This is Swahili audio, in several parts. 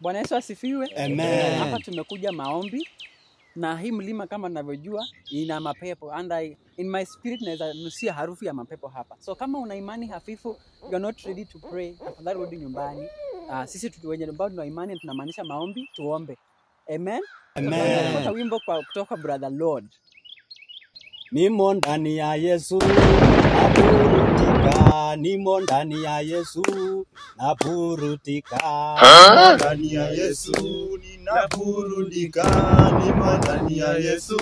Bwana Yesu asifiwe. Amen. Hapa tumekuja maombi na hii mlima kama ninavyojua ina mapepo and in my spirit naweza nusia harufu ya mapepo hapa. So kama una imani hafifu, you are not ready to pray, tafadhali rudi nyumbani. Sisi wenye ambao tuna imani tunamaanisha maombi, tuombe. Amen. Amen. Tunapata wimbo kutoka Brother Lord. Nimo ndani ya Yesu napurutika, nimo ndani ya Yesu napurutika, ndani ya Yesu ninaburudika, nimo ndani ya Yesu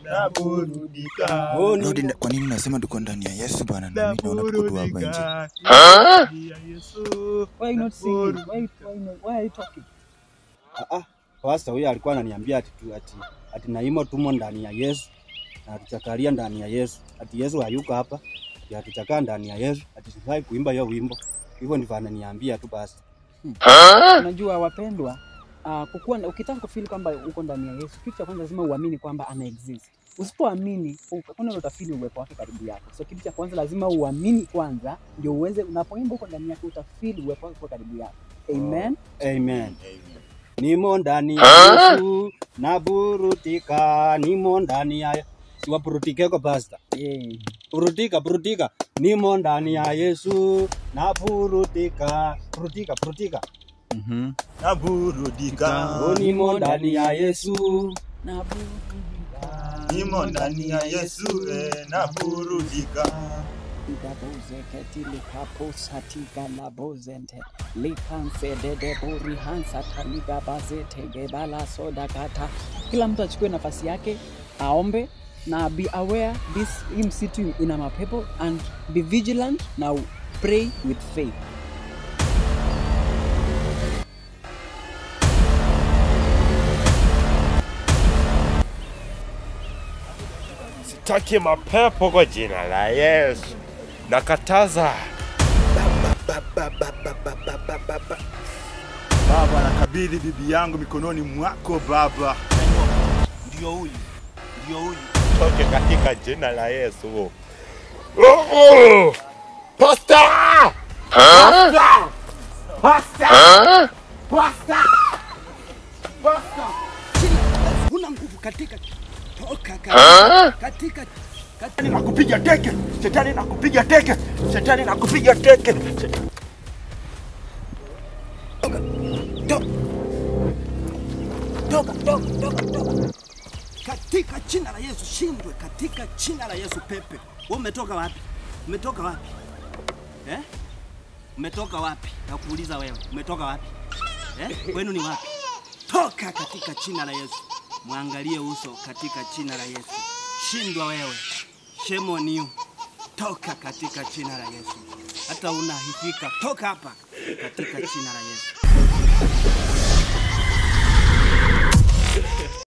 naburudika. Lord, kwa nini unasema tuko ndani ya Yesu bwana? Na mimi naona tuko tu hapa nje. Why are you not singing? Why are you talking? Pastor huyu alikuwa ananiambia ati naimo tumo ndani ya Yesu. Na tuchakalia ndani ya Yesu. Ati Yesu hayuko hapa. Ya tuchakaa ndani ya Yesu. Ati sifai kuimba hiyo wimbo. Hivyo ndivyo ananiambia tu basi. Unajua wapendwa, ukitaka kufeel kwamba uko ndani ya Yesu, kitu cha kwanza lazima uamini kwamba ana exist. Usipoamini, hakuna utafeel uwepo wake karibu yako. So kitu cha kwanza lazima uamini kwanza, ndio uweze unapoimba uko ndani yake utafeel uwepo wake karibu yako. Amen. Amen. Nimo ndani ya Yesu naburudika, nimo ndani ya siwapurutike kwa pastor. Purutika. Nimo ndani ya Yesu naburudika. Purutika. Naburudika. Nimo ndani ya Yesu naburudika. Nimo ndani ya Yesu naburudika. Daboze ketili kapo satika la bozente likanse de buri hansa taniga bazete gebala soda kata. Kila mtu achukue nafasi yake aombe na be aware this msitu ina mapepo and be vigilant. Now pray with faith. Sitaki mapepo kwa jina la Yesu. Nakataza. Baba, nakabidhi bibi yangu mikononi mwako Baba. Ndio huyu. Toke katika jina la Yesu. Pastor! Pastor! Una nguvu katika toka katika Nakupiga teke. Shetani nakupiga teke. Shetani nakupiga teke. toka katika jina la Yesu, shindwe katika jina la Yesu. Pepe, wewe umetoka wapi? Umetoka wapi? Nakuuliza wewe, umetoka wapi? Kwenu ni wapi? Toka katika jina la Yesu. Muangalie uso katika jina la Yesu. Shindwa wewe. Shame on you. Toka katika jina la Yesu. Hata unahifika, toka hapa katika jina la Yesu.